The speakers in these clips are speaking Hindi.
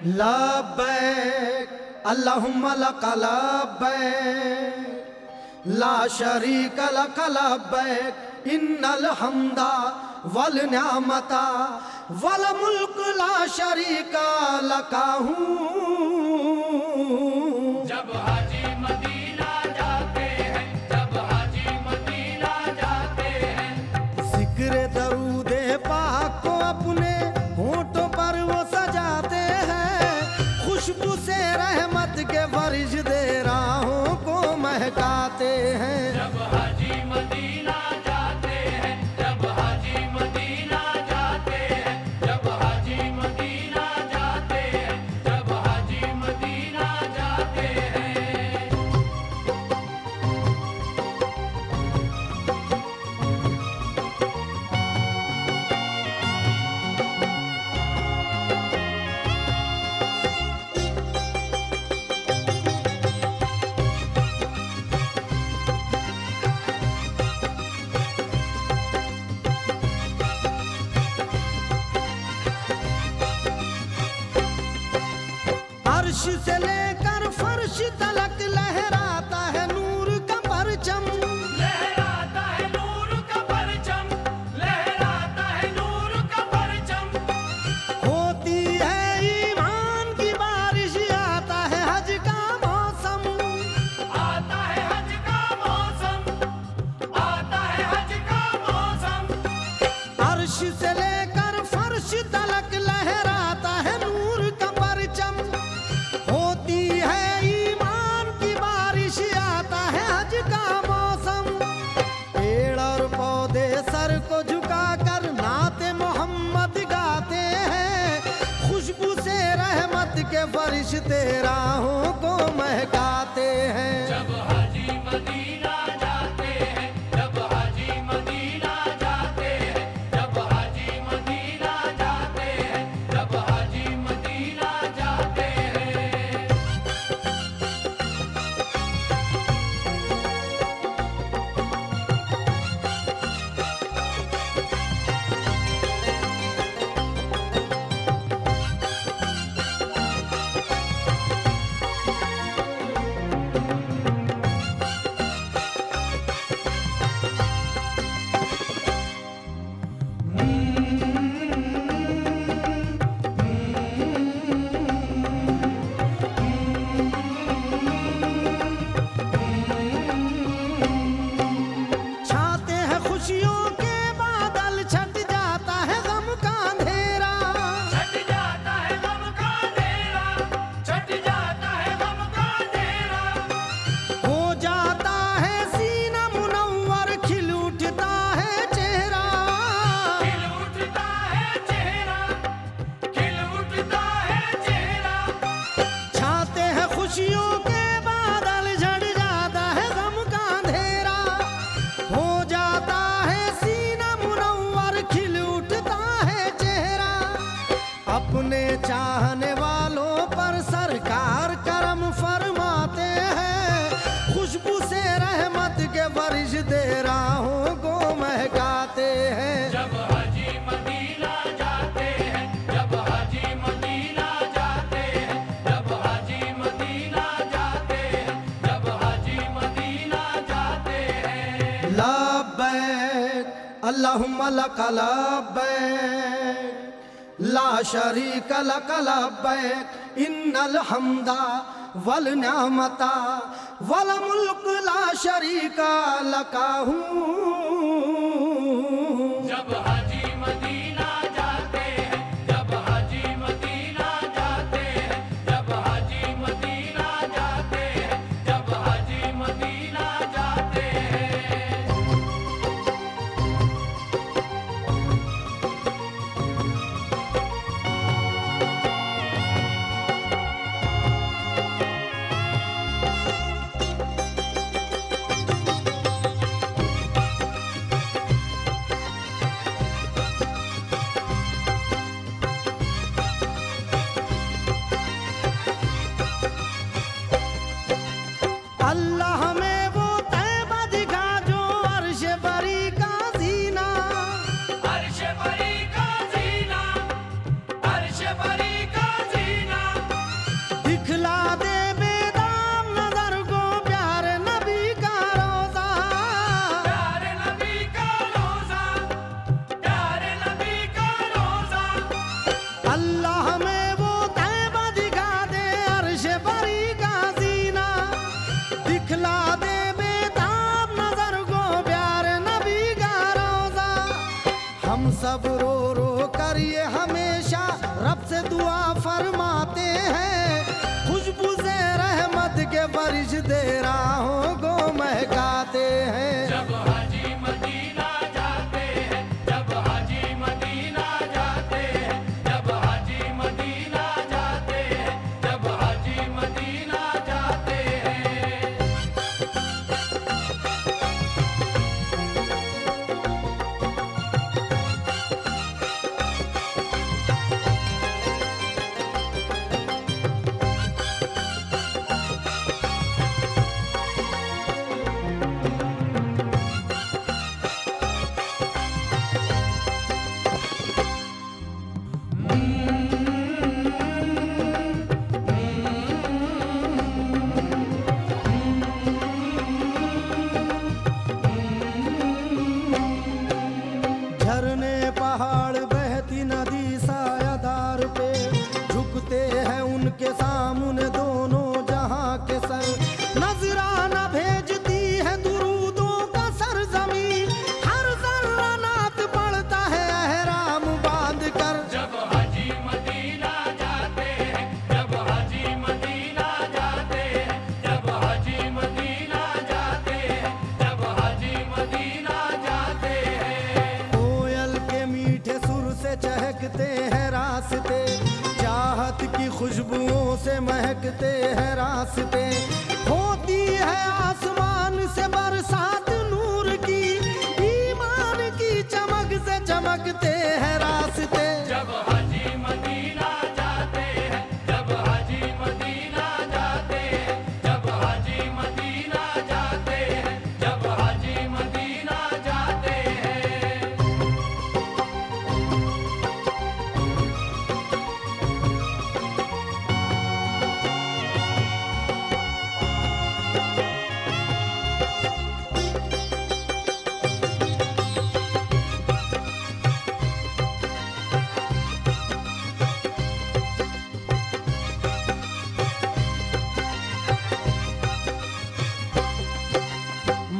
लब्बैक अल्लाहुम्मा लक लब्बैक ला शरीक लक लब्बैक इन्नल हम्दा वल निअमता वल मुल्क ला शरीका लका हूँ। जब हाजी मदीना जाते हैं, जब हाजी मदीना जाते हैं, जिक्र दरूदे पाक को अपने होठों पर वो सजाते हैं, खुशबू से रहमत के फरिश्ते राहों को महकाते हैं। जब हाजी मदीना जाते हैं, जब हाजी मदीना जाते हैं, जब हाजी मदीना जाते हैं, जब हाजी मदीना जाते हैं। अर्श से लेकर फर्श तलक लहराता है नूर का परचम, लहराता है नूर का परचम, लहराता है नूर का परचम। होती है ईमान की बारिश, आता है हज का मौसम, आता है हज का मौसम, आता है हज का मौसम। अर्श से लेकर फर्श तलक लहराता है नूर का परचम, होती है ईमान की बारिश, आता है हज का मौसम। पेड़ और पौधे सर को झुकाकर नाते मोहम्मद गाते हैं, खुशबू से रहमत के फरिश्ते राहों को महकाते हैं। जब हाजी मदीना जाते हैं, जब हाजी मदीना जाते हैं, जब हाजी मदीना जाते हैं, जब हाजी मदीना जाते हैं। छाते हैं खुशियों के बादल, छट जाता है गम का अंधेरा, छट जाता है गम का अंधेरा, छट जाता है गम का अंधेरा। हो जाता है सीना मुनव्वर, खिल उठता है चेहरा। खिल उठता है चेहरा, खिल उठता है चेहरा। छाते हैं खुशियों के बादल, झड़ जाता है गम का अंधेरा, हो जाता है सीना मुनव्वर, खिल उठता है चेहरा। अपने चाहने वालों पर सरकार करम फरमाते हैं, खुशबू से रहमत के फरिश्ते राहों को महकाते हैं। जब हाजी मदीना जाते हैं, जब हाजी मदीना जाते हैं, जब हाजी मदीना जाते हैं, जब हाजी मदीना जाते हैं। लब्बैक अल्लाहुम्मा लक लब्बैक ला शरीक लक लब्बैक इन्नल हम्दा वल निअमता वल मुल्क ला शरीका लका हूँ। जब हाजी मदीना जाते हैं, जब हाजी मदीना जाते हैं, जब हाजी मदीना जाते हैं, जब हाजी मदीना जाते हैं। सब रो रो कर ये हमेशा रब से दुआ फरमाते हैं। खुशबू से रहमत के बारिश दे राहों को महकाते हैं। जब हाजी मदीना जाते हैं, जब हाजी मदीना जाते हैं, जब हाजी मदीना जाते हैं, जब हाजी मदीना जाते हैं। झरने पहाड़ बहती नदी सायादार पे झुकते हैं उनके सामने दोनों जहां के सर। नजराना भेजती है दुरूदों का सरजमीन, हर जर्रा नात पड़ता है एहराम बांध कर। जब हाजी मदीना जाते हैं, जब हाजी मदीना जाते हैं, जब हाजी मदीना जाते हैं, जब हाजी मदीना जाते हैं। कोयल के मीठे सुर से चहकते हैं रास्ते, चाहत की खुशबुओं से महकते हैं रास्ते। होती है आसमान से बरसात नूर की, ईमान की चमक से चमकते हैं रास्ते। जब हाजी मदीना जाते हैं, जब हाजी मदीना जाते हैं, जब हाजी मदीना जाते हैं, जब हाजी मदीना जाते हैं।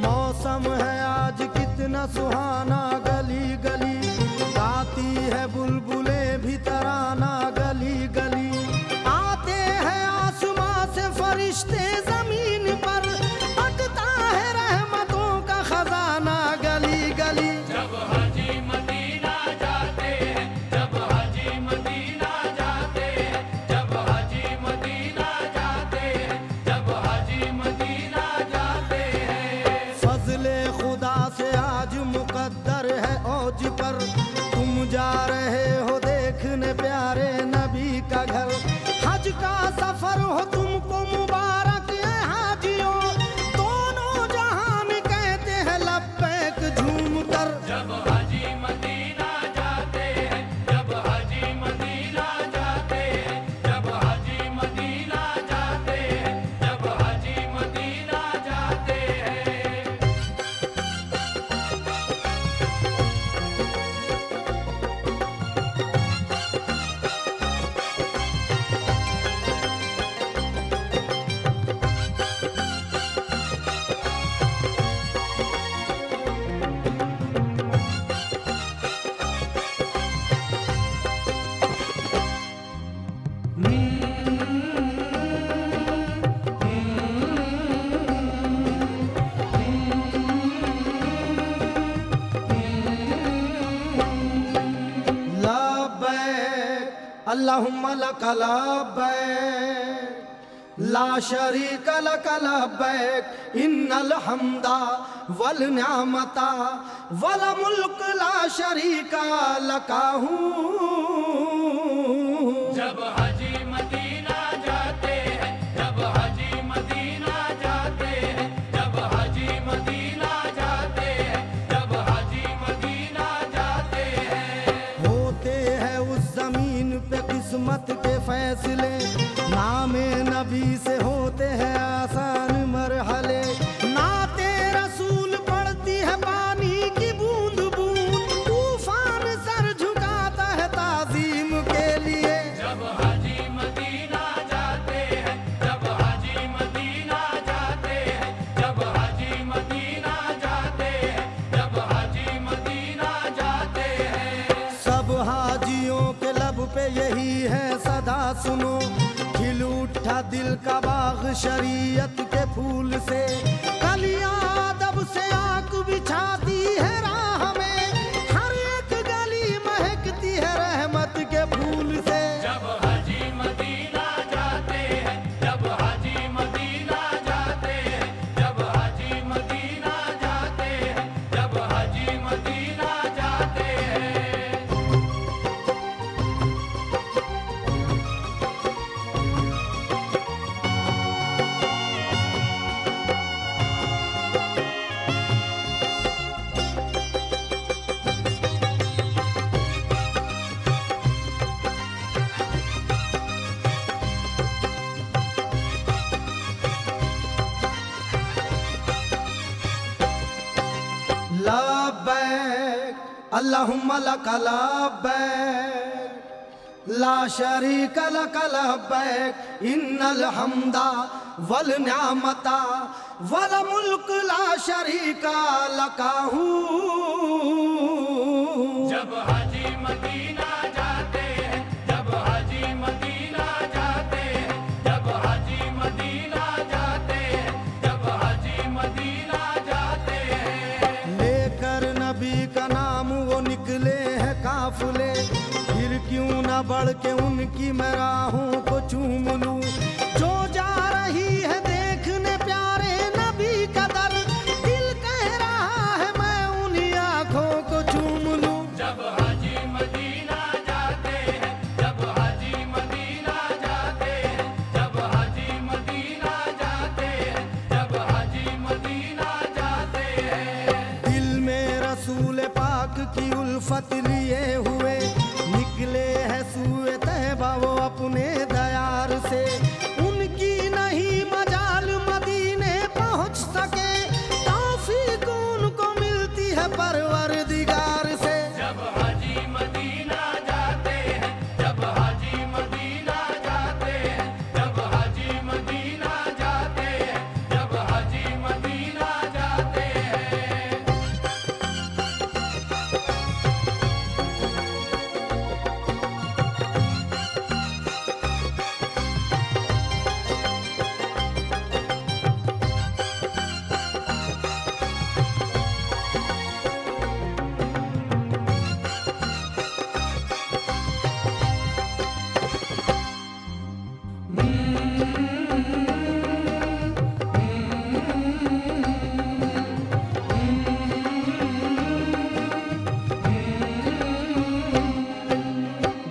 मौसम है आज कितना सुहाना, गली गली गाती है बुलबुलें भी तराना। गली गली आते हैं आसमां से फरिश्ते जमीन पर, बटता है रहमतों का खजाना। गली गली जब हाजी मदीना जाते हैं, जब हाजी मदीना जाते हैं, जब हाजी मदीना जाते हैं, जब हाजी मदीना जाते हैं। फजले खुदा से आज मुकद्दर है औज पर, तुम जा रहे हो देखने प्यारे नबी का घर। हज का सफर हो तुमको मुबारक है हाजियों, दोनों जहान कहते हैं लब्बैक झूम कर। जब हाजी मदीना जाते हैं, जब हाजी मदीना जाते हैं, जब हाजी मदीना जाते हैं, जब हाजी मदीना जाते हैं। लब्बैक अल्लाहुम्मा लक लब्बैक ला शरीक लक लब्बैक इन्नल हम्दा वल निअमता वल मुल्क ला शरीका लकाहू। जब हाजी मदीना जाते हैं, जब हाजी मदीना जाते हैं, जब हाजी मदीना जाते हैं, जब हाजी मदीना जाते हैं। होते हैं उस जमीन पे किस्मत के फैसले, नामे नबी से होते हैं आसान मरहले। नाते रसूल पड़ती है पानी की बूंद बूंद, तूफान सर झुकाता है ताजीम के लिए। जब हाजी मदीना जाते हैं, जब हाजी मदीना जाते हैं, जब हाजी मदीना जाते हैं, जब हाजी मदीना जाते हैं। सुनो, खिल उठा दिल का बाग शरीयत के फूल से। कलियां अदब से आंख बिछाती है राह में, हर एक गली महकती है रहमत के फूल से। जब हाजी मदीना जाते हैं, जब हाजी मदीना जाते हैं, जब हाजी मदीना जाते हैं, जब हाजी मदीना जाते हैं। लब्बैक अल्लाहुम्मा लक लब्बैक, ला शरीक लक लब्बैक, इन्नल हम्दा वल निअमता वल मुल्क ला शरीका लका हू। जब हाजी मदीना जाते हैं, जब हाजी मदीना जाते हैं, जब हाजी मदीना जाते हैं, जब हाजी मदीना जाते हैं। लेकर नबी का नाम वो निकले हैं काफिले, फिर क्यों न बढ़ के उनकी मैं राहों को चूम लूं। जो जा रही है देखने प्यारे नबी का दर, दिल कह रहा है मैं उन्हीं आंखों को चूम लूं। जब हाजी मदीना जाते हैं, जब हाजी मदीना जाते हैं, जब हाजी मदीना जाते हैं, जब हाजी मदीना जाते हैं। दिल में रसूल पाक की उल्फत लिए हुए निकले है सूए तैबा वो अपने दयार से। उनकी नहीं मजाल मदीने पहुंच सके, तौफीक उनको मिलती है परवरदिगार से। जब हाजी मदीना जाते हैं, जब हाजी मदीना जाते हैं, जब हाजी मदीना जाते हैं, जब हाजी मदीना जाते हैं।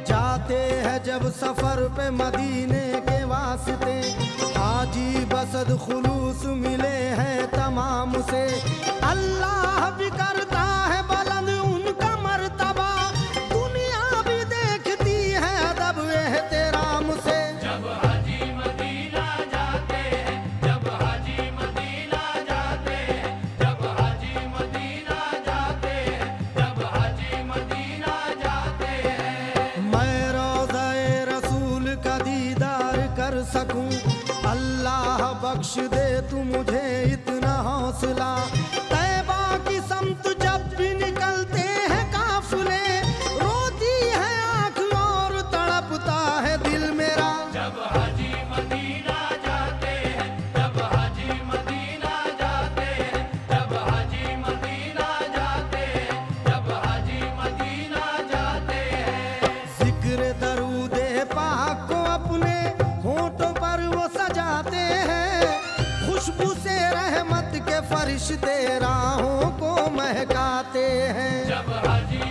जाते हैं जब सफर पे मदीने के वास्ते, हाजी बसद खुलूस मिले हैं तमाम से। अल्लाह भी करता है बुलंद उनका मर्तबा, दुनिया भी देखती है अदब एहतराम से। जब हाजी मदीना जाते हैं, जब हाजी मदीना जाते हैं, जब हाजी मदीना जाते हैं, जब हाजी मदीना जाते हैं। मैं रोज़े रसूल का दीदार कर सकूं, अल्लाह बख्श दे तू मुझे इतना हौसला। तैबा की समत जब भी निकलते हैं काफिले, रोती है आंख और तड़पता है दिल मेरा। जब हाजी मदीना जाते हैं, जब हाजी मदीना जाते हैं, जब हाजी मदीना जाते हैं, जब हाजी मदीना जाते हैं। जिक्र दरूदे पाक को अपने होठों पर वो सजाते हैं, खुशबू से रहमत के फरिश्ते राहों को महकाते हैं। जब हाजी